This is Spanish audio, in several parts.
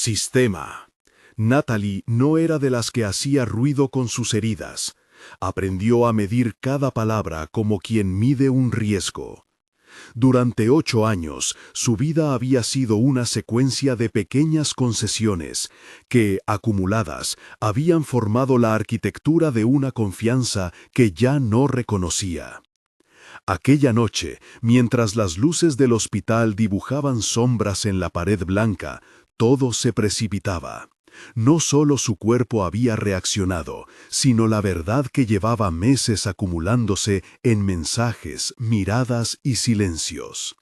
Sistema. Natalie no era de las que hacía ruido con sus heridas. Aprendió a medir cada palabra como quien mide un riesgo. Durante 8 años, su vida había sido una secuencia de pequeñas concesiones que, acumuladas, habían formado la arquitectura de una confianza que ya no reconocía. Aquella noche, mientras las luces del hospital dibujaban sombras en la pared blanca, todo se precipitaba. No solo su cuerpo había reaccionado, sino la verdad que llevaba meses acumulándose en mensajes, miradas y silencios.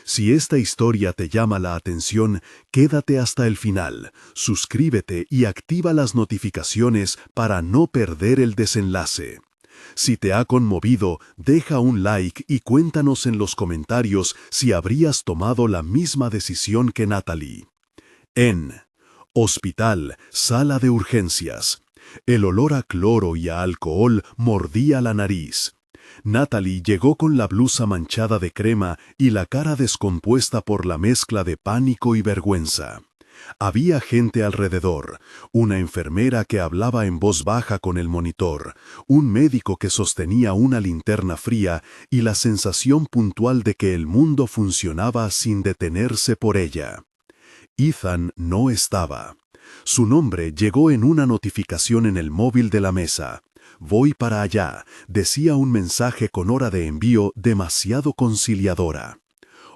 Si esta historia te llama la atención, quédate hasta el final, suscríbete y activa las notificaciones para no perder el desenlace. Si te ha conmovido, deja un like y cuéntanos en los comentarios si habrías tomado la misma decisión que Natalie. En Hospital, sala de urgencias. El olor a cloro y a alcohol mordía la nariz. Natalie llegó con la blusa manchada de crema y la cara descompuesta por la mezcla de pánico y vergüenza. Había gente alrededor, una enfermera que hablaba en voz baja con el monitor, un médico que sostenía una linterna fría y la sensación puntual de que el mundo funcionaba sin detenerse por ella. Ethan no estaba. Su nombre llegó en una notificación en el móvil de la mesa. «Voy para allá», decía un mensaje con hora de envío demasiado conciliadora.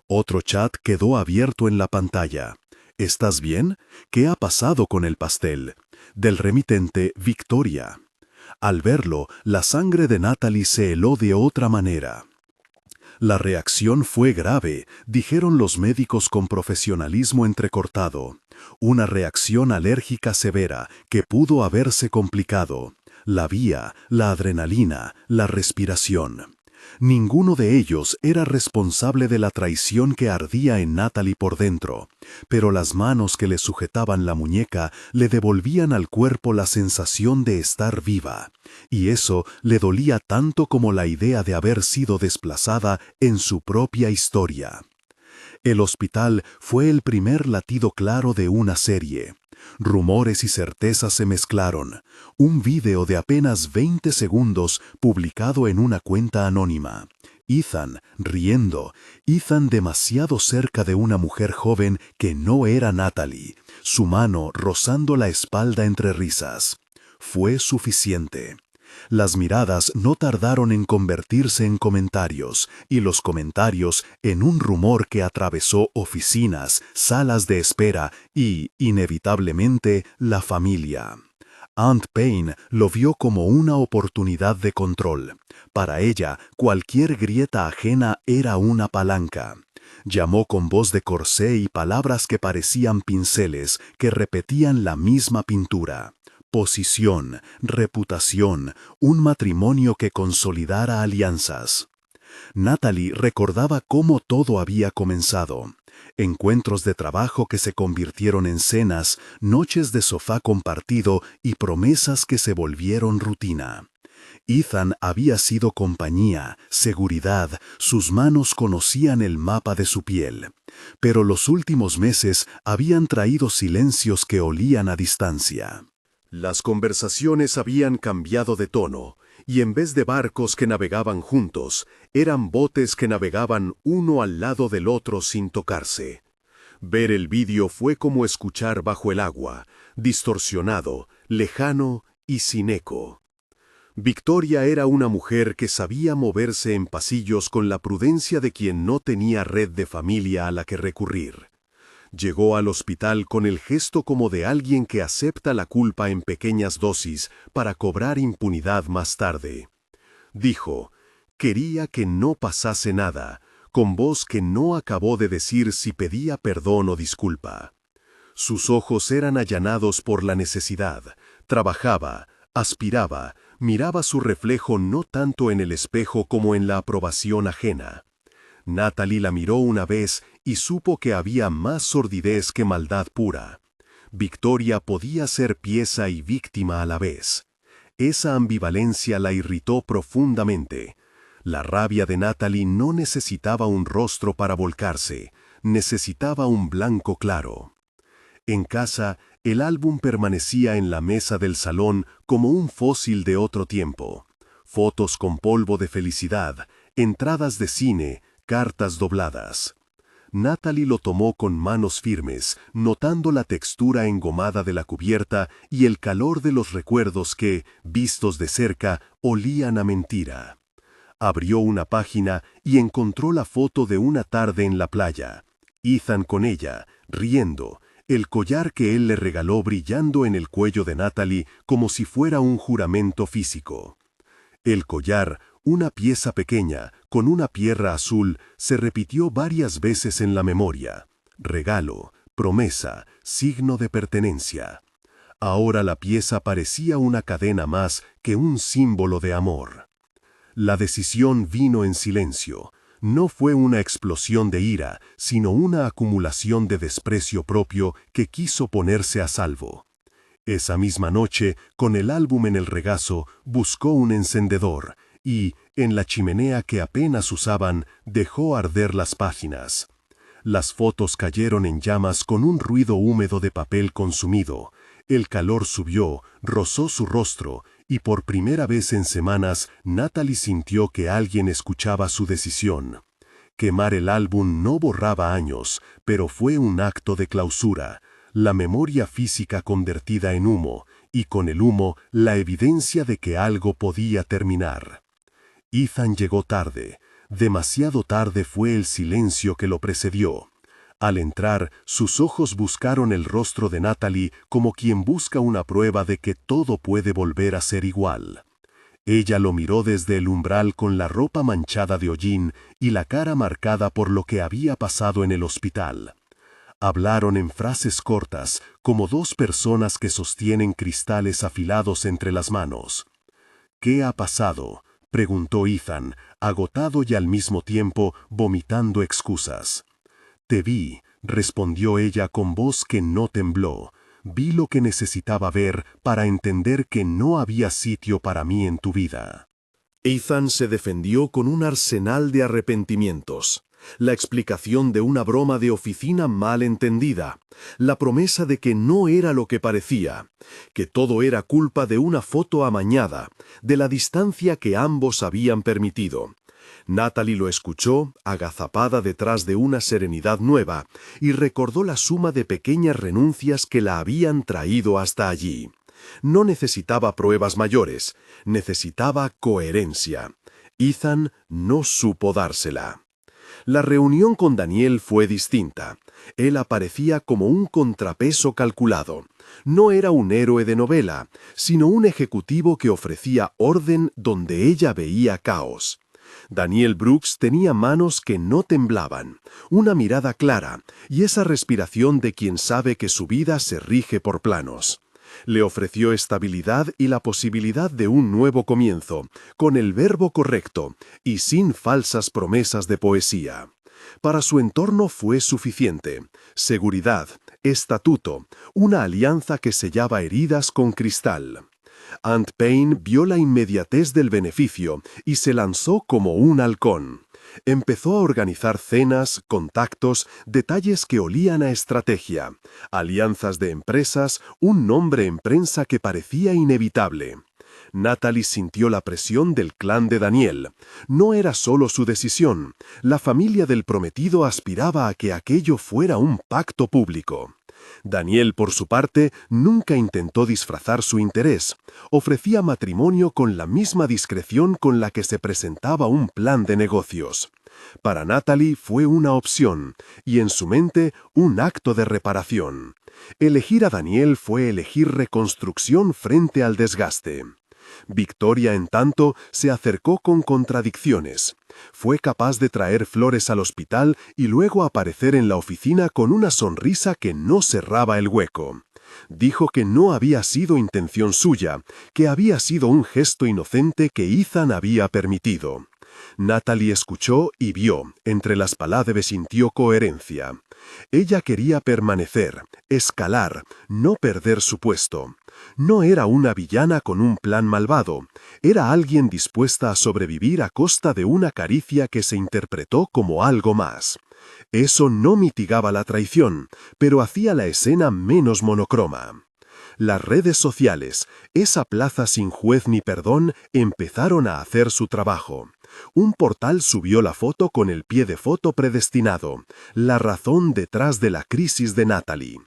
Otro chat quedó abierto en la pantalla. «¿Estás bien? ¿Qué ha pasado con el pastel?» Del remitente Victoria. Al verlo, la sangre de Natalie se heló de otra manera. La reacción fue grave, dijeron los médicos con profesionalismo entrecortado. Una reacción alérgica severa que pudo haberse complicado. La vía, la adrenalina, la respiración. Ninguno de ellos era responsable de la traición que ardía en Natalie por dentro, pero las manos que le sujetaban la muñeca le devolvían al cuerpo la sensación de estar viva, y eso le dolía tanto como la idea de haber sido desplazada en su propia historia. El hospital fue el primer latido claro de una serie. Rumores y certezas se mezclaron. Un vídeo de apenas 20 segundos publicado en una cuenta anónima. Ethan riendo. Ethan demasiado cerca de una mujer joven que no era Natalie. Su mano rozando la espalda entre risas. Fue suficiente. Las miradas no tardaron en convertirse en comentarios, y los comentarios en un rumor que atravesó oficinas, salas de espera y, inevitablemente, la familia. Aunt Payne lo vio como una oportunidad de control. Para ella, cualquier grieta ajena era una palanca. Llamó con voz de corsé y palabras que parecían pinceles que repetían la misma pintura. Posición, reputación, un matrimonio que consolidara alianzas. Natalie recordaba cómo todo había comenzado. Encuentros de trabajo que se convirtieron en cenas, noches de sofá compartido y promesas que se volvieron rutina. Ethan había sido compañía, seguridad, sus manos conocían el mapa de su piel. Pero los últimos meses habían traído silencios que olían a distancia. Las conversaciones habían cambiado de tono, y en vez de barcos que navegaban juntos, eran botes que navegaban uno al lado del otro sin tocarse. Ver el vídeo fue como escuchar bajo el agua, distorsionado, lejano y sin eco. Victoria era una mujer que sabía moverse en pasillos con la prudencia de quien no tenía red de familia a la que recurrir. Llegó al hospital con el gesto como de alguien que acepta la culpa en pequeñas dosis para cobrar impunidad más tarde. Dijo, quería que no pasase nada, con voz que no acabó de decir si pedía perdón o disculpa. Sus ojos eran allanados por la necesidad. Trabajaba, aspiraba, miraba su reflejo no tanto en el espejo como en la aprobación ajena. Natalie la miró una vez y supo que había más sordidez que maldad pura. Victoria podía ser pieza y víctima a la vez. Esa ambivalencia la irritó profundamente. La rabia de Natalie no necesitaba un rostro para volcarse, necesitaba un blanco claro. En casa, el álbum permanecía en la mesa del salón como un fósil de otro tiempo. Fotos con polvo de felicidad, entradas de cine, cartas dobladas. Natalie lo tomó con manos firmes, notando la textura engomada de la cubierta y el calor de los recuerdos que, vistos de cerca, olían a mentira. Abrió una página y encontró la foto de una tarde en la playa. Ethan con ella, riendo, el collar que él le regaló brillando en el cuello de Natalie como si fuera un juramento físico. El collar, una pieza pequeña, con una pierra azul, se repitió varias veces en la memoria. Regalo, promesa, signo de pertenencia. Ahora la pieza parecía una cadena más que un símbolo de amor. La decisión vino en silencio. No fue una explosión de ira, sino una acumulación de desprecio propio que quiso ponerse a salvo. Esa misma noche, con el álbum en el regazo, buscó un encendedor y, en la chimenea que apenas usaban, dejó arder las páginas. Las fotos cayeron en llamas con un ruido húmedo de papel consumido. El calor subió, rozó su rostro, y por primera vez en semanas, Natalie sintió que alguien escuchaba su decisión. Quemar el álbum no borraba años, pero fue un acto de clausura, la memoria física convertida en humo, y con el humo, la evidencia de que algo podía terminar. Ethan llegó tarde. Demasiado tarde fue el silencio que lo precedió. Al entrar, sus ojos buscaron el rostro de Natalie como quien busca una prueba de que todo puede volver a ser igual. Ella lo miró desde el umbral con la ropa manchada de hollín y la cara marcada por lo que había pasado en el hospital. Hablaron en frases cortas, como dos personas que sostienen cristales afilados entre las manos. «¿Qué ha pasado?», preguntó Ethan, agotado y al mismo tiempo vomitando excusas. «Te vi», respondió ella con voz que no tembló. «Vi lo que necesitaba ver para entender que no había sitio para mí en tu vida». Ethan se defendió con un arsenal de arrepentimientos. La explicación de una broma de oficina mal entendida, la promesa de que no era lo que parecía, que todo era culpa de una foto amañada, de la distancia que ambos habían permitido. Natalie lo escuchó, agazapada detrás de una serenidad nueva, y recordó la suma de pequeñas renuncias que la habían traído hasta allí. No necesitaba pruebas mayores, necesitaba coherencia. Ethan no supo dársela. La reunión con Daniel fue distinta. Él aparecía como un contrapeso calculado. No era un héroe de novela, sino un ejecutivo que ofrecía orden donde ella veía caos. Daniel Brooks tenía manos que no temblaban, una mirada clara y esa respiración de quien sabe que su vida se rige por planos. Le ofreció estabilidad y la posibilidad de un nuevo comienzo, con el verbo correcto y sin falsas promesas de poesía. Para su entorno fue suficiente: seguridad, estatuto, una alianza que sellaba heridas con cristal. Aunt Payne vio la inmediatez del beneficio y se lanzó como un halcón. Empezó a organizar cenas, contactos, detalles que olían a estrategia, alianzas de empresas, un nombre en prensa que parecía inevitable. Natalie sintió la presión del clan de Daniel. No era solo su decisión. La familia del prometido aspiraba a que aquello fuera un pacto público. Daniel, por su parte, nunca intentó disfrazar su interés. Ofrecía matrimonio con la misma discreción con la que se presentaba un plan de negocios. Para Natalie fue una opción, y en su mente un acto de reparación. Elegir a Daniel fue elegir reconstrucción frente al desgaste. Victoria, en tanto, se acercó con contradicciones. Fue capaz de traer flores al hospital y luego aparecer en la oficina con una sonrisa que no cerraba el hueco. Dijo que no había sido intención suya, que había sido un gesto inocente que Ethan había permitido. Natalie escuchó y vio, entre las palabras sintió coherencia. Ella quería permanecer, escalar, no perder su puesto. No era una villana con un plan malvado, era alguien dispuesta a sobrevivir a costa de una caricia que se interpretó como algo más. Eso no mitigaba la traición, pero hacía la escena menos monocroma. Las redes sociales, esa plaza sin juez ni perdón, empezaron a hacer su trabajo. Un portal subió la foto con el pie de foto predestinado, la razón detrás de la crisis de Natalie.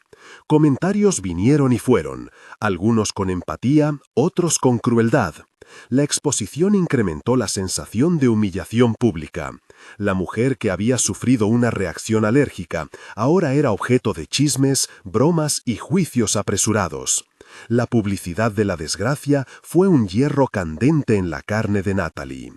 Comentarios vinieron y fueron, algunos con empatía, otros con crueldad. La exposición incrementó la sensación de humillación pública. La mujer que había sufrido una reacción alérgica ahora era objeto de chismes, bromas y juicios apresurados. La publicidad de la desgracia fue un hierro candente en la carne de Natalie.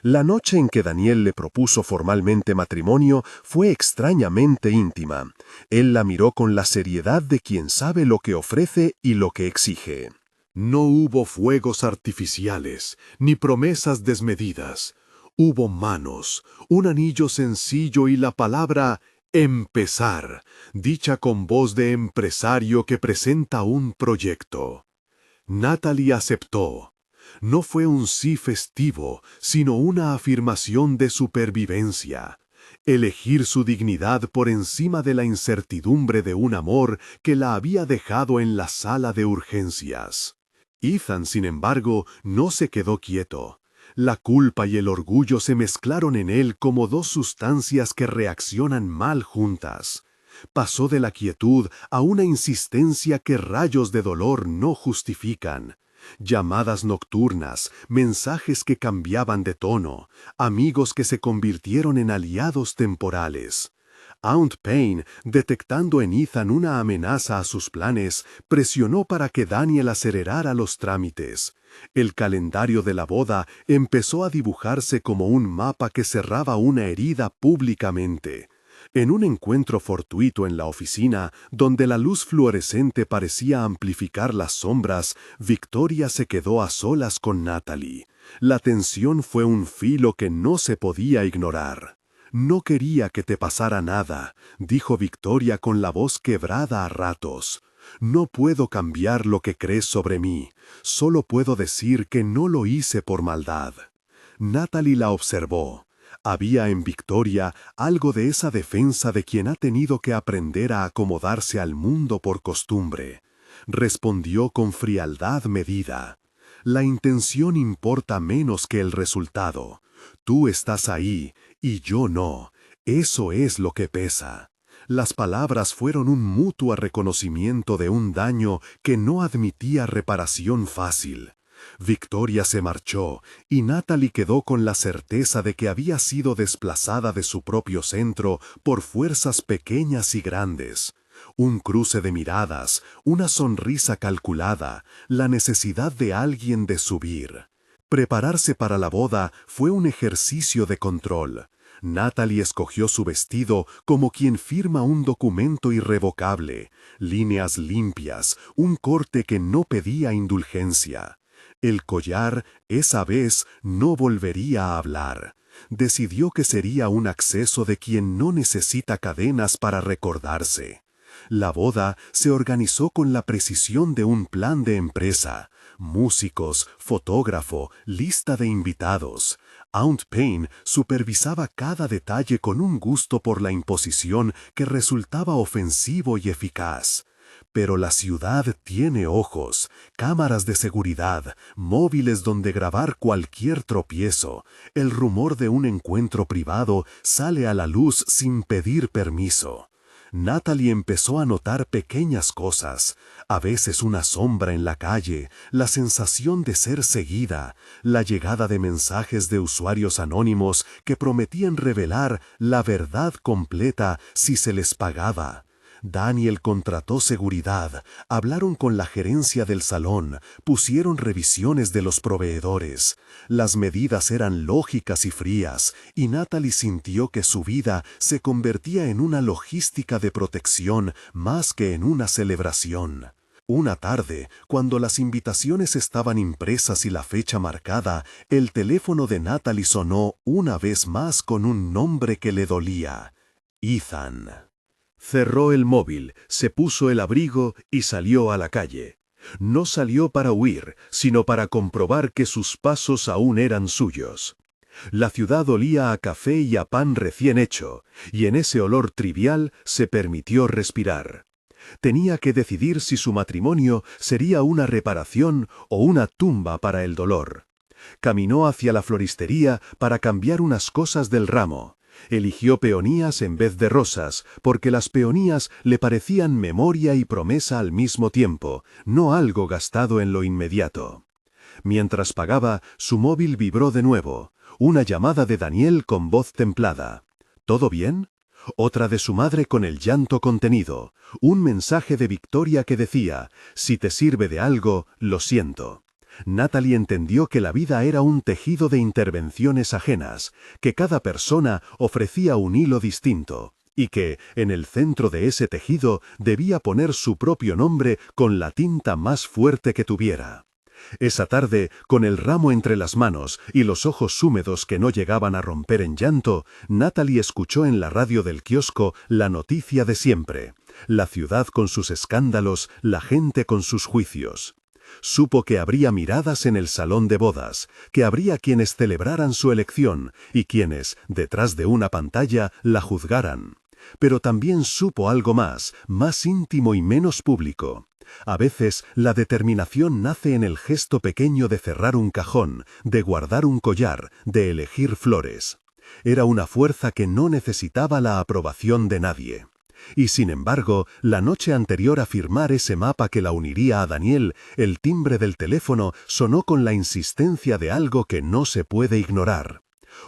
La noche en que Daniel le propuso formalmente matrimonio fue extrañamente íntima. Él la miró con la seriedad de quien sabe lo que ofrece y lo que exige. No hubo fuegos artificiales, ni promesas desmedidas. Hubo manos, un anillo sencillo y la palabra empezar, dicha con voz de empresario que presenta un proyecto. Natalie aceptó. No fue un sí festivo, sino una afirmación de supervivencia. Elegir su dignidad por encima de la incertidumbre de un amor que la había dejado en la sala de urgencias. Ethan, sin embargo, no se quedó quieto. La culpa y el orgullo se mezclaron en él como dos sustancias que reaccionan mal juntas. Pasó de la quietud a una insistencia que rayos de dolor no justifican. Llamadas nocturnas, mensajes que cambiaban de tono, amigos que se convirtieron en aliados temporales. Aunt Payne, detectando en Ethan una amenaza a sus planes, presionó para que Daniel acelerara los trámites. El calendario de la boda empezó a dibujarse como un mapa que cerraba una herida públicamente. En un encuentro fortuito en la oficina, donde la luz fluorescente parecía amplificar las sombras, Victoria se quedó a solas con Natalie. La tensión fue un filo que no se podía ignorar. «No quería que te pasara nada», dijo Victoria con la voz quebrada a ratos. «No puedo cambiar lo que crees sobre mí. Solo puedo decir que no lo hice por maldad». Natalie la observó. Había en Victoria algo de esa defensa de quien ha tenido que aprender a acomodarse al mundo por costumbre. Respondió con frialdad medida. «La intención importa menos que el resultado. Tú estás ahí y yo no. Eso es lo que pesa». Las palabras fueron un mutuo reconocimiento de un daño que no admitía reparación fácil. Victoria se marchó y Natalie quedó con la certeza de que había sido desplazada de su propio centro por fuerzas pequeñas y grandes. Un cruce de miradas, una sonrisa calculada, la necesidad de alguien de subir. Prepararse para la boda fue un ejercicio de control. Natalie escogió su vestido como quien firma un documento irrevocable, líneas limpias, un corte que no pedía indulgencia. El collar, esa vez, no volvería a hablar. Decidió que sería un acceso de quien no necesita cadenas para recordarse. La boda se organizó con la precisión de un plan de empresa. Músicos, fotógrafo, lista de invitados. Aunt Payne supervisaba cada detalle con un gusto por la imposición que resultaba ofensivo y eficaz. Pero la ciudad tiene ojos, cámaras de seguridad, móviles donde grabar cualquier tropiezo. El rumor de un encuentro privado sale a la luz sin pedir permiso. Natalie empezó a notar pequeñas cosas, a veces una sombra en la calle, la sensación de ser seguida, la llegada de mensajes de usuarios anónimos que prometían revelar la verdad completa si se les pagaba. Daniel contrató seguridad, hablaron con la gerencia del salón, pusieron revisiones de los proveedores. Las medidas eran lógicas y frías, y Natalie sintió que su vida se convertía en una logística de protección más que en una celebración. Una tarde, cuando las invitaciones estaban impresas y la fecha marcada, el teléfono de Natalie sonó una vez más con un nombre que le dolía: Ethan. Cerró el móvil, se puso el abrigo y salió a la calle. No salió para huir, sino para comprobar que sus pasos aún eran suyos. La ciudad olía a café y a pan recién hecho, y en ese olor trivial se permitió respirar. Tenía que decidir si su matrimonio sería una reparación o una tumba para el dolor. Caminó hacia la floristería para cambiar unas cosas del ramo. Eligió peonías en vez de rosas, porque las peonías le parecían memoria y promesa al mismo tiempo, no algo gastado en lo inmediato. Mientras pagaba, su móvil vibró de nuevo. Una llamada de Daniel con voz templada. ¿Todo bien? Otra de su madre con el llanto contenido. Un mensaje de Victoria que decía: si te sirve de algo, lo siento. Natalie entendió que la vida era un tejido de intervenciones ajenas, que cada persona ofrecía un hilo distinto, y que, en el centro de ese tejido, debía poner su propio nombre con la tinta más fuerte que tuviera. Esa tarde, con el ramo entre las manos y los ojos húmedos que no llegaban a romper en llanto, Natalie escuchó en la radio del kiosco la noticia de siempre: la ciudad con sus escándalos, la gente con sus juicios. Supo que habría miradas en el salón de bodas, que habría quienes celebraran su elección y quienes, detrás de una pantalla, la juzgaran. Pero también supo algo más íntimo y menos público. A veces la determinación nace en el gesto pequeño de cerrar un cajón, de guardar un collar, de elegir flores. Era una fuerza que no necesitaba la aprobación de nadie. Y sin embargo, la noche anterior a firmar ese mapa que la uniría a Daniel, el timbre del teléfono sonó con la insistencia de algo que no se puede ignorar.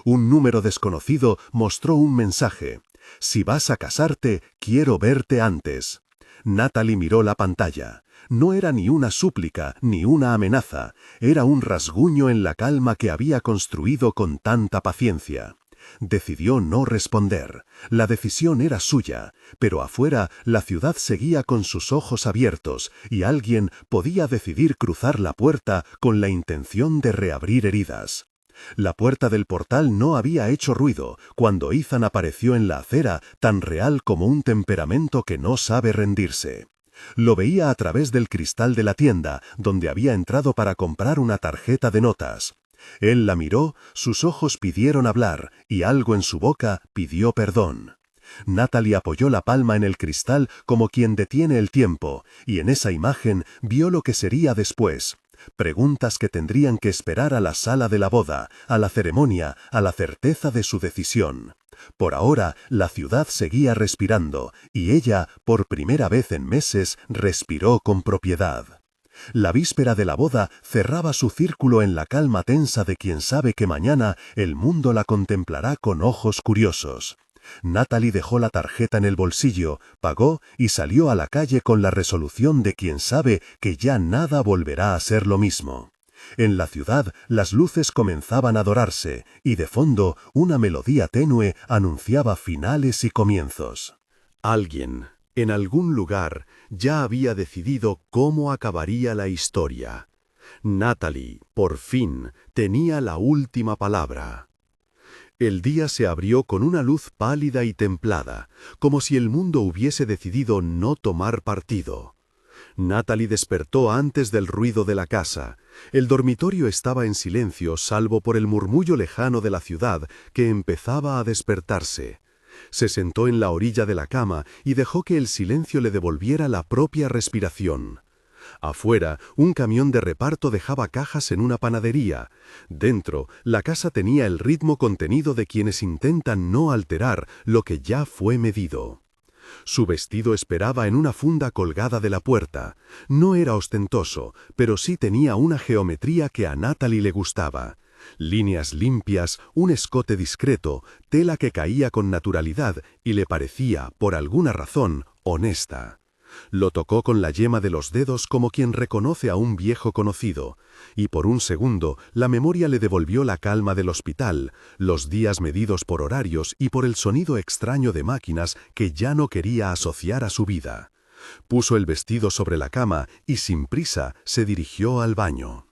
Un número desconocido mostró un mensaje: si vas a casarte, quiero verte antes. Natalie miró la pantalla. No era ni una súplica, ni una amenaza. Era un rasguño en la calma que había construido con tanta paciencia. Decidió no responder. La decisión era suya, pero afuera la ciudad seguía con sus ojos abiertos y alguien podía decidir cruzar la puerta con la intención de reabrir heridas. La puerta del portal no había hecho ruido cuando Ethan apareció en la acera, tan real como un temperamento que no sabe rendirse. Lo veía a través del cristal de la tienda, donde había entrado para comprar una tarjeta de notas. Él la miró, sus ojos pidieron hablar, y algo en su boca pidió perdón. Natalie apoyó la palma en el cristal como quien detiene el tiempo, y en esa imagen vio lo que sería después. Preguntas que tendrían que esperar a la sala de la boda, a la ceremonia, a la certeza de su decisión. Por ahora, la ciudad seguía respirando, y ella, por primera vez en meses, respiró con propiedad. La víspera de la boda cerraba su círculo en la calma tensa de quien sabe que mañana el mundo la contemplará con ojos curiosos. Natalie dejó la tarjeta en el bolsillo, pagó y salió a la calle con la resolución de quien sabe que ya nada volverá a ser lo mismo. En la ciudad las luces comenzaban a dorarse y de fondo una melodía tenue anunciaba finales y comienzos. Alguien, en algún lugar, ya había decidido cómo acabaría la historia. Natalie, por fin, tenía la última palabra. El día se abrió con una luz pálida y templada, como si el mundo hubiese decidido no tomar partido. Natalie despertó antes del ruido de la casa. El dormitorio estaba en silencio, salvo por el murmullo lejano de la ciudad que empezaba a despertarse. Se sentó en la orilla de la cama y dejó que el silencio le devolviera la propia respiración. Afuera, un camión de reparto dejaba cajas en una panadería. Dentro, la casa tenía el ritmo contenido de quienes intentan no alterar lo que ya fue medido. Su vestido esperaba en una funda colgada de la puerta. No era ostentoso, pero sí tenía una geometría que a Natalie le gustaba. Líneas limpias, un escote discreto, tela que caía con naturalidad y le parecía, por alguna razón, honesta. Lo tocó con la yema de los dedos como quien reconoce a un viejo conocido, y por un segundo la memoria le devolvió la calma del hospital, los días medidos por horarios y por el sonido extraño de máquinas que ya no quería asociar a su vida. Puso el vestido sobre la cama y sin prisa se dirigió al baño.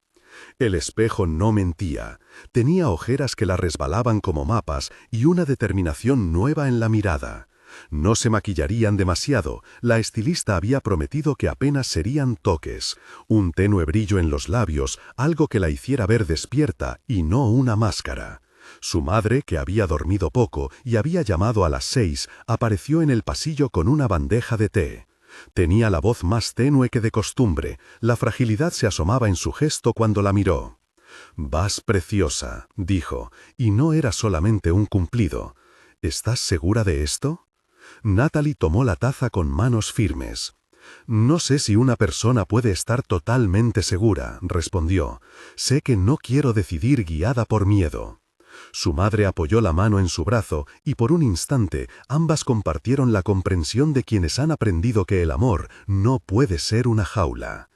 El espejo no mentía. Tenía ojeras que la resbalaban como mapas y una determinación nueva en la mirada. No se maquillarían demasiado, la estilista había prometido que apenas serían toques, un tenue brillo en los labios, algo que la hiciera ver despierta y no una máscara. Su madre, que había dormido poco y había llamado a las 6, apareció en el pasillo con una bandeja de té. Tenía la voz más tenue que de costumbre, la fragilidad se asomaba en su gesto cuando la miró. «Vas preciosa», dijo, y no era solamente un cumplido. «¿Estás segura de esto?» Natalie tomó la taza con manos firmes. «No sé si una persona puede estar totalmente segura», respondió. «Sé que no quiero decidir guiada por miedo». Su madre apoyó la mano en su brazo y por un instante ambas compartieron la comprensión de quienes han aprendido que el amor no puede ser una jaula.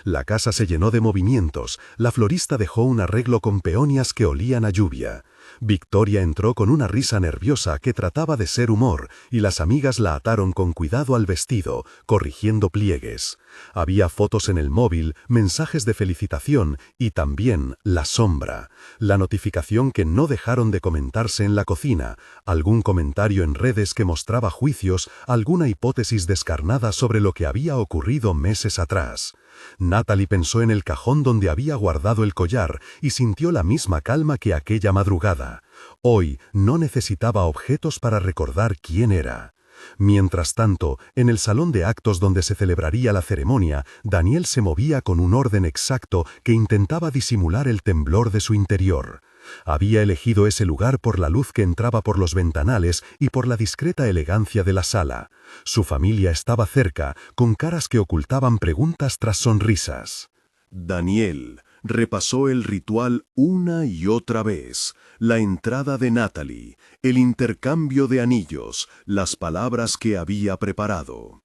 La casa se llenó de movimientos, la florista dejó un arreglo con peonias que olían a lluvia. Victoria entró con una risa nerviosa que trataba de ser humor y las amigas la ataron con cuidado al vestido, corrigiendo pliegues. Había fotos en el móvil, mensajes de felicitación y también la sombra, la notificación que no dejaron de comentarse en la cocina, algún comentario en redes que mostraba juicios, alguna hipótesis descarnada sobre lo que había ocurrido meses atrás. Natalie pensó en el cajón donde había guardado el collar y sintió la misma calma que aquella madrugada. Hoy no necesitaba objetos para recordar quién era. Mientras tanto, en el salón de actos donde se celebraría la ceremonia, Daniel se movía con un orden exacto que intentaba disimular el temblor de su interior. Había elegido ese lugar por la luz que entraba por los ventanales y por la discreta elegancia de la sala. Su familia estaba cerca, con caras que ocultaban preguntas tras sonrisas. Daniel repasó el ritual una y otra vez, la entrada de Natalie, el intercambio de anillos, las palabras que había preparado.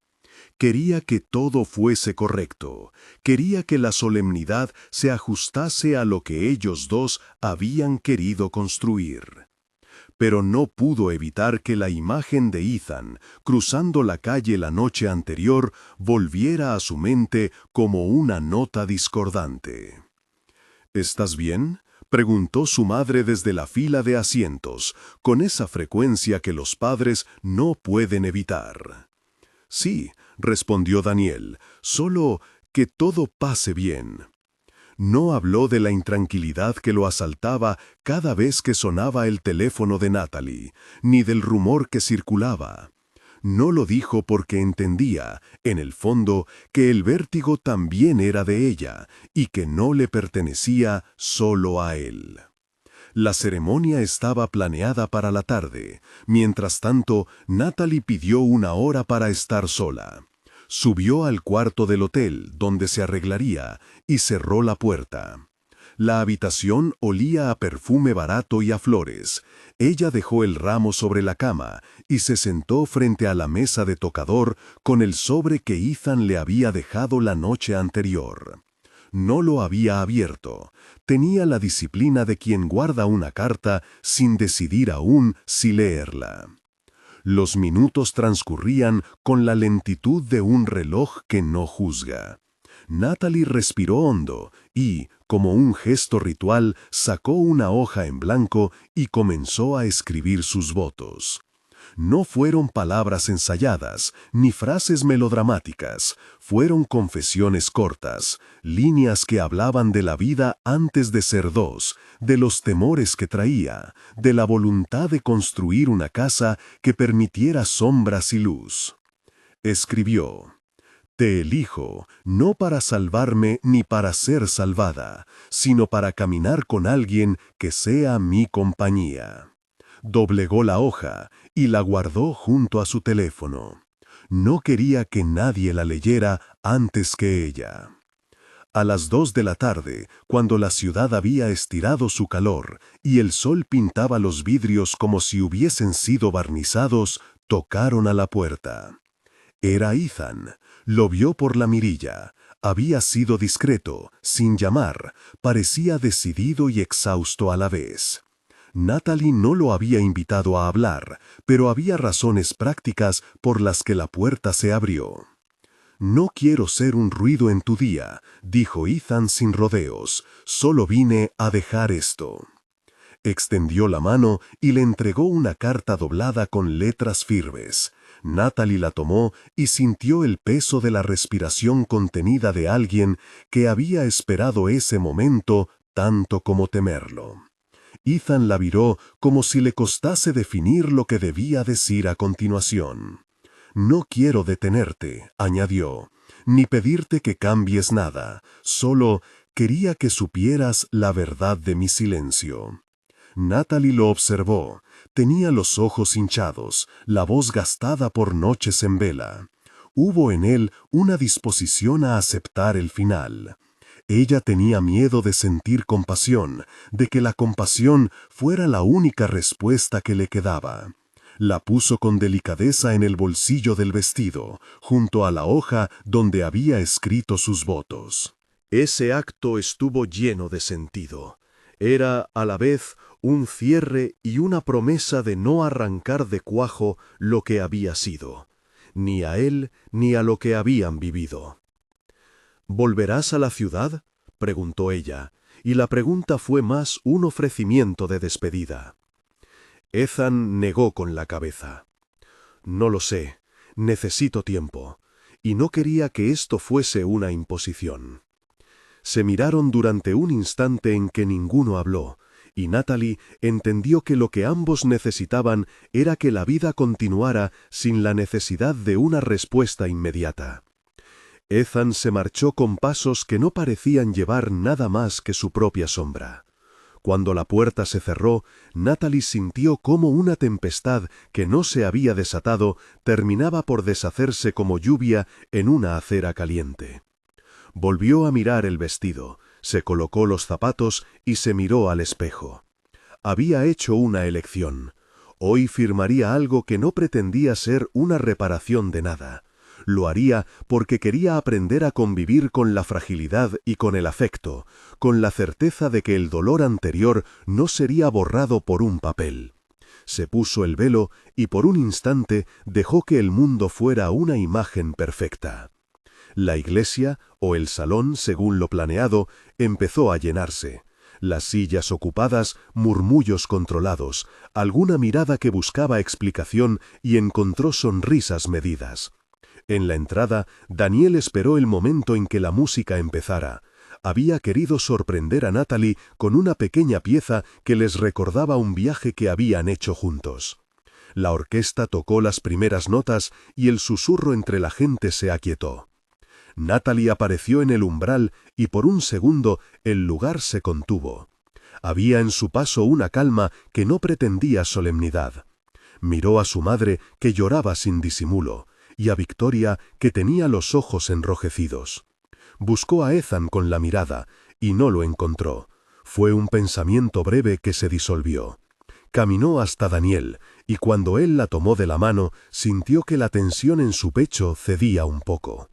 Quería que todo fuese correcto, quería que la solemnidad se ajustase a lo que ellos dos habían querido construir. Pero no pudo evitar que la imagen de Ethan, cruzando la calle la noche anterior, volviera a su mente como una nota discordante. «¿Estás bien?», preguntó su madre desde la fila de asientos, con esa frecuencia que los padres no pueden evitar. «Sí», respondió Daniel, «solo que todo pase bien». No habló de la intranquilidad que lo asaltaba cada vez que sonaba el teléfono de Natalie, ni del rumor que circulaba. No lo dijo porque entendía, en el fondo, que el vértigo también era de ella y que no le pertenecía solo a él. La ceremonia estaba planeada para la tarde. Mientras tanto, Natalie pidió una hora para estar sola. Subió al cuarto del hotel, donde se arreglaría, y cerró la puerta. La habitación olía a perfume barato y a flores. Ella dejó el ramo sobre la cama y se sentó frente a la mesa de tocador con el sobre que Ethan le había dejado la noche anterior. No lo había abierto. Tenía la disciplina de quien guarda una carta sin decidir aún si leerla. Los minutos transcurrían con la lentitud de un reloj que no juzga. Natalie respiró hondo y, como un gesto ritual, sacó una hoja en blanco y comenzó a escribir sus votos. No fueron palabras ensayadas, ni frases melodramáticas, fueron confesiones cortas, líneas que hablaban de la vida antes de ser dos, de los temores que traía, de la voluntad de construir una casa que permitiera sombras y luz. Escribió: «Te elijo, no para salvarme ni para ser salvada, sino para caminar con alguien que sea mi compañía». Doblegó la hoja y la guardó junto a su teléfono. No quería que nadie la leyera antes que ella. A las 2 de la tarde, cuando la ciudad había estirado su calor y el sol pintaba los vidrios como si hubiesen sido barnizados, tocaron a la puerta. Era Ethan. Lo vio por la mirilla. Había sido discreto, sin llamar, parecía decidido y exhausto a la vez. Natalie no lo había invitado a hablar, pero había razones prácticas por las que la puerta se abrió. No quiero ser un ruido en tu día, dijo Ethan sin rodeos. Solo vine a dejar esto. Extendió la mano y le entregó una carta doblada con letras firmes. Natalie la tomó y sintió el peso de la respiración contenida de alguien que había esperado ese momento tanto como temerlo. Ethan la miró como si le costase definir lo que debía decir a continuación. «No quiero detenerte», añadió, «ni pedirte que cambies nada, solo quería que supieras la verdad de mi silencio». Natalie lo observó. Tenía los ojos hinchados, la voz gastada por noches en vela. Hubo en él una disposición a aceptar el final. Ella tenía miedo de sentir compasión, de que la compasión fuera la única respuesta que le quedaba. La puso con delicadeza en el bolsillo del vestido, junto a la hoja donde había escrito sus votos. Ese acto estuvo lleno de sentido. Era, a la vez, un cierre y una promesa de no arrancar de cuajo lo que había sido, ni a él ni a lo que habían vivido. «¿Volverás a la ciudad?», preguntó ella, y la pregunta fue más un ofrecimiento de despedida. Ethan negó con la cabeza. «No lo sé, necesito tiempo», y no quería que esto fuese una imposición. Se miraron durante un instante en que ninguno habló, y Natalie entendió que lo que ambos necesitaban era que la vida continuara sin la necesidad de una respuesta inmediata. Ethan se marchó con pasos que no parecían llevar nada más que su propia sombra. Cuando la puerta se cerró, Natalie sintió cómo una tempestad que no se había desatado terminaba por deshacerse como lluvia en una acera caliente. Volvió a mirar el vestido, se colocó los zapatos y se miró al espejo. Había hecho una elección. Hoy firmaría algo que no pretendía ser una reparación de nada. Lo haría porque quería aprender a convivir con la fragilidad y con el afecto, con la certeza de que el dolor anterior no sería borrado por un papel. Se puso el velo y por un instante dejó que el mundo fuera una imagen perfecta. La iglesia, o el salón según lo planeado, empezó a llenarse. Las sillas ocupadas, murmullos controlados, alguna mirada que buscaba explicación y encontró sonrisas medidas. En la entrada, Daniel esperó el momento en que la música empezara. Había querido sorprender a Natalie con una pequeña pieza que les recordaba un viaje que habían hecho juntos. La orquesta tocó las primeras notas y el susurro entre la gente se aquietó. Natalie apareció en el umbral y por un segundo el lugar se contuvo. Había en su paso una calma que no pretendía solemnidad. Miró a su madre, que lloraba sin disimulo, y a Victoria, que tenía los ojos enrojecidos. Buscó a Ethan con la mirada, y no lo encontró. Fue un pensamiento breve que se disolvió. Caminó hasta Daniel, y cuando él la tomó de la mano, sintió que la tensión en su pecho cedía un poco.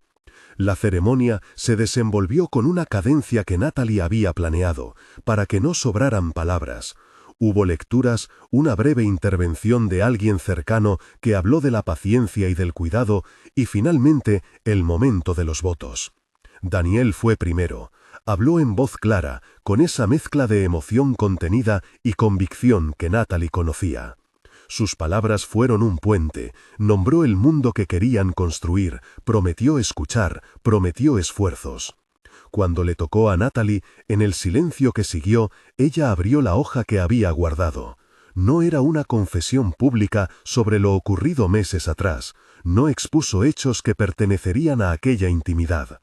La ceremonia se desenvolvió con una cadencia que Natalie había planeado, para que no sobraran palabras. Hubo lecturas, una breve intervención de alguien cercano que habló de la paciencia y del cuidado, y finalmente el momento de los votos. Daniel fue primero. Habló en voz clara, con esa mezcla de emoción contenida y convicción que Natalie conocía. Sus palabras fueron un puente, nombró el mundo que querían construir, prometió escuchar, prometió esfuerzos. Cuando le tocó a Natalie, en el silencio que siguió, ella abrió la hoja que había guardado. No era una confesión pública sobre lo ocurrido meses atrás, no expuso hechos que pertenecerían a aquella intimidad.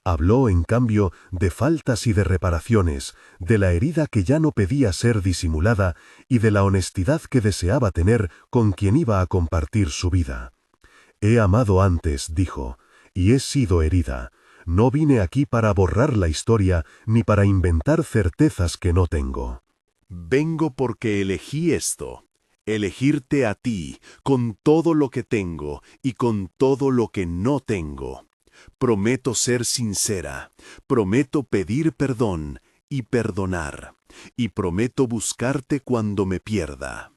Habló, en cambio, de faltas y de reparaciones, de la herida que ya no pedía ser disimulada y de la honestidad que deseaba tener con quien iba a compartir su vida. «He amado antes», dijo, «y he sido herida. No vine aquí para borrar la historia ni para inventar certezas que no tengo. Vengo porque elegí esto, elegirte a ti, con todo lo que tengo y con todo lo que no tengo. Prometo ser sincera, prometo pedir perdón y perdonar, y prometo buscarte cuando me pierda.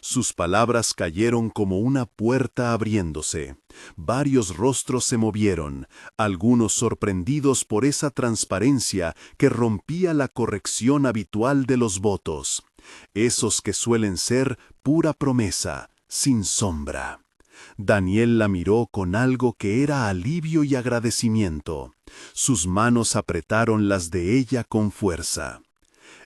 Sus palabras cayeron como una puerta abriéndose. Varios rostros se movieron, algunos sorprendidos por esa transparencia que rompía la corrección habitual de los votos, esos que suelen ser pura promesa, sin sombra. Daniel la miró con algo que era alivio y agradecimiento. Sus manos apretaron las de ella con fuerza.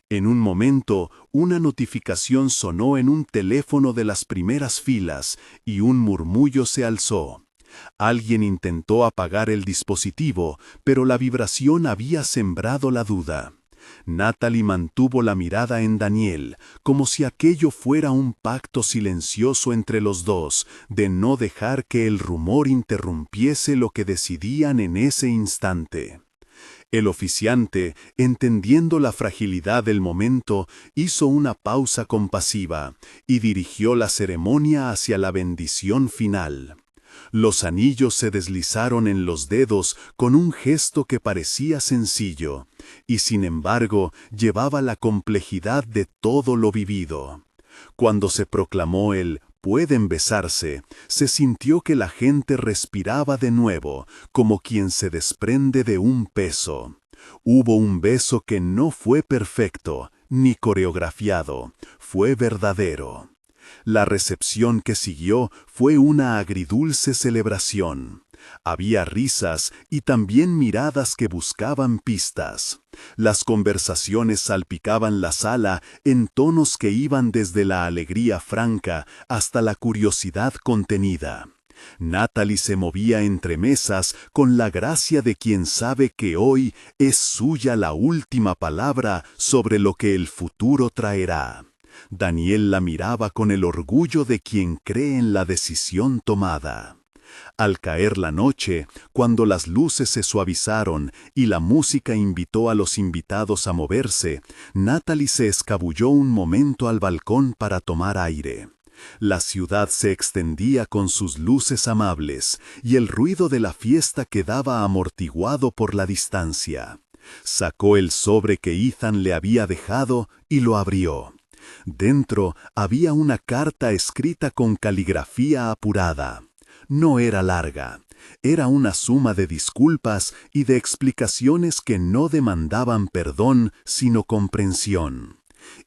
En un momento, una notificación sonó en un teléfono de las primeras filas y un murmullo se alzó. Alguien intentó apagar el dispositivo, pero la vibración había sembrado la duda. Natalie mantuvo la mirada en Daniel, como si aquello fuera un pacto silencioso entre los dos, de no dejar que el rumor interrumpiese lo que decidían en ese instante. El oficiante, entendiendo la fragilidad del momento, hizo una pausa compasiva y dirigió la ceremonia hacia la bendición final. Los anillos se deslizaron en los dedos con un gesto que parecía sencillo, y sin embargo llevaba la complejidad de todo lo vivido. Cuando se proclamó el «pueden besarse», se sintió que la gente respiraba de nuevo, como quien se desprende de un peso. Hubo un beso que no fue perfecto, ni coreografiado, fue verdadero. La recepción que siguió fue una agridulce celebración. Había risas y también miradas que buscaban pistas. Las conversaciones salpicaban la sala en tonos que iban desde la alegría franca hasta la curiosidad contenida. Natalie se movía entre mesas con la gracia de quien sabe que hoy es suya la última palabra sobre lo que el futuro traerá. Daniel la miraba con el orgullo de quien cree en la decisión tomada. Al caer la noche, cuando las luces se suavizaron y la música invitó a los invitados a moverse, Natalie se escabulló un momento al balcón para tomar aire. La ciudad se extendía con sus luces amables y el ruido de la fiesta quedaba amortiguado por la distancia. Sacó el sobre que Ethan le había dejado y lo abrió. Dentro había una carta escrita con caligrafía apurada. No era larga, era una suma de disculpas y de explicaciones que no demandaban perdón, sino comprensión.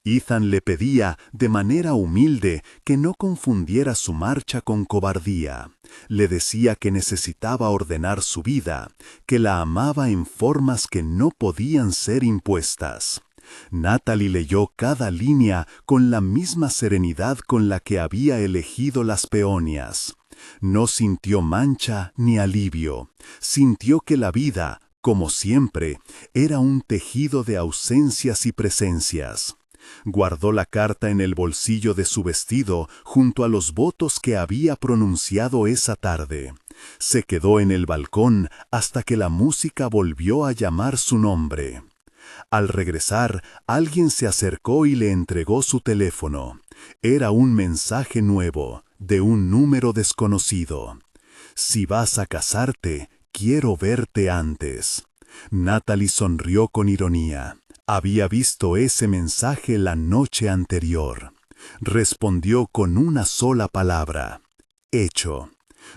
Ethan le pedía, de manera humilde, que no confundiera su marcha con cobardía. Le decía que necesitaba ordenar su vida, que la amaba en formas que no podían ser impuestas. Natalie leyó cada línea con la misma serenidad con la que había elegido las peonias. No sintió mancha ni alivio. Sintió que la vida, como siempre, era un tejido de ausencias y presencias. Guardó la carta en el bolsillo de su vestido junto a los votos que había pronunciado esa tarde. Se quedó en el balcón hasta que la música volvió a llamar su nombre. Al regresar, alguien se acercó y le entregó su teléfono. Era un mensaje nuevo, de un número desconocido. «Si vas a casarte, quiero verte antes». Natalie sonrió con ironía. Había visto ese mensaje la noche anterior. Respondió con una sola palabra: hecho.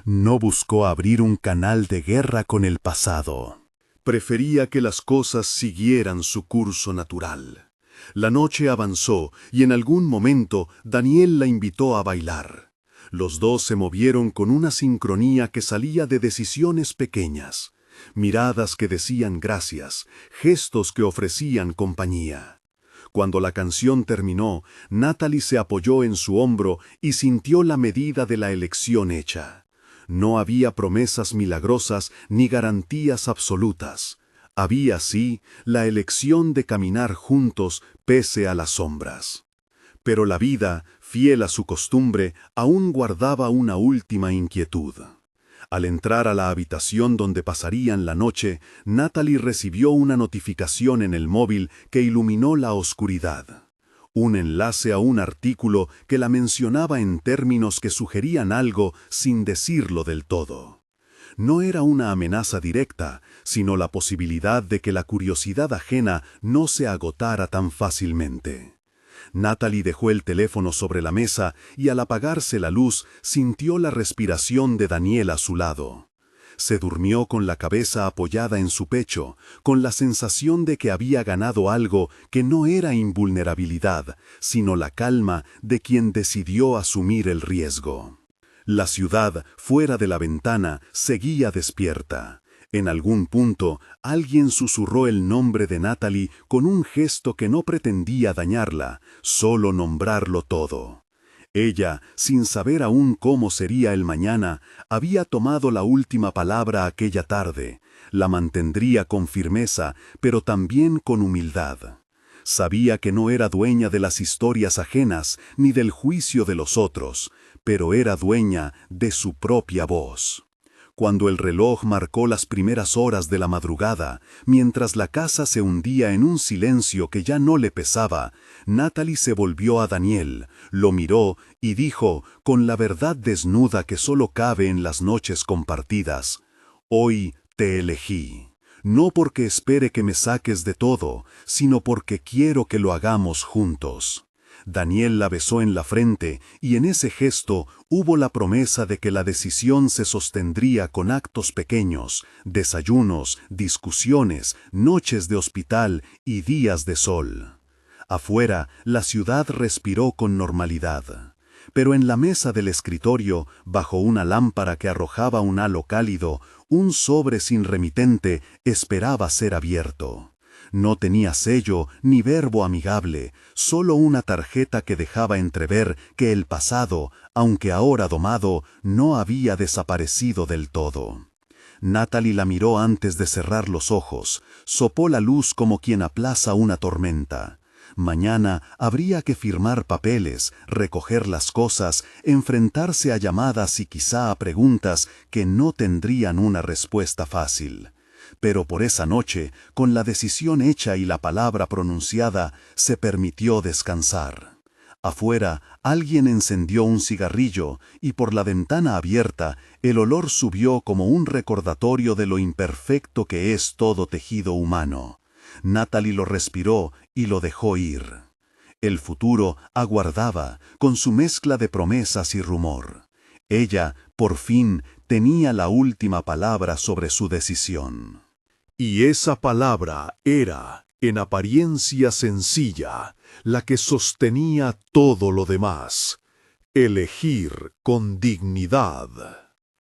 No buscó abrir un canal de guerra con el pasado. Prefería que las cosas siguieran su curso natural. La noche avanzó y en algún momento Daniel la invitó a bailar. Los dos se movieron con una sincronía que salía de decisiones pequeñas, miradas que decían gracias, gestos que ofrecían compañía. Cuando la canción terminó, Natalie se apoyó en su hombro y sintió la medida de la elección hecha. No había promesas milagrosas ni garantías absolutas. Había, sí, la elección de caminar juntos pese a las sombras. Pero la vida, fiel a su costumbre, aún guardaba una última inquietud. Al entrar a la habitación donde pasarían la noche, Natalie recibió una notificación en el móvil que iluminó la oscuridad. Un enlace a un artículo que la mencionaba en términos que sugerían algo sin decirlo del todo. No era una amenaza directa, sino la posibilidad de que la curiosidad ajena no se agotara tan fácilmente. Natalie dejó el teléfono sobre la mesa y al apagarse la luz sintió la respiración de Daniel a su lado. Se durmió con la cabeza apoyada en su pecho, con la sensación de que había ganado algo que no era invulnerabilidad, sino la calma de quien decidió asumir el riesgo. La ciudad, fuera de la ventana, seguía despierta. En algún punto, alguien susurró el nombre de Natalie con un gesto que no pretendía dañarla, solo nombrarlo todo. Ella, sin saber aún cómo sería el mañana, había tomado la última palabra aquella tarde. La mantendría con firmeza, pero también con humildad. Sabía que no era dueña de las historias ajenas ni del juicio de los otros, pero era dueña de su propia voz. Cuando el reloj marcó las primeras horas de la madrugada, mientras la casa se hundía en un silencio que ya no le pesaba, Natalie se volvió a Daniel, lo miró y dijo, con la verdad desnuda que solo cabe en las noches compartidas: «Hoy te elegí, no porque espere que me saques de todo, sino porque quiero que lo hagamos juntos». Daniel la besó en la frente y en ese gesto hubo la promesa de que la decisión se sostendría con actos pequeños, desayunos, discusiones, noches de hospital y días de sol. Afuera, la ciudad respiró con normalidad. Pero en la mesa del escritorio, bajo una lámpara que arrojaba un halo cálido, un sobre sin remitente esperaba ser abierto. No tenía sello ni verbo amigable, solo una tarjeta que dejaba entrever que el pasado, aunque ahora domado, no había desaparecido del todo. Natalie la miró antes de cerrar los ojos, sopó la luz como quien aplaza una tormenta. Mañana habría que firmar papeles, recoger las cosas, enfrentarse a llamadas y quizá a preguntas que no tendrían una respuesta fácil. Pero por esa noche, con la decisión hecha y la palabra pronunciada, se permitió descansar. Afuera, alguien encendió un cigarrillo y por la ventana abierta, el olor subió como un recordatorio de lo imperfecto que es todo tejido humano. Natalie lo respiró y lo dejó ir. El futuro aguardaba, con su mezcla de promesas y rumor. Ella, por fin, tenía la última palabra sobre su decisión. Y esa palabra era, en apariencia sencilla, la que sostenía todo lo demás: elegir con dignidad.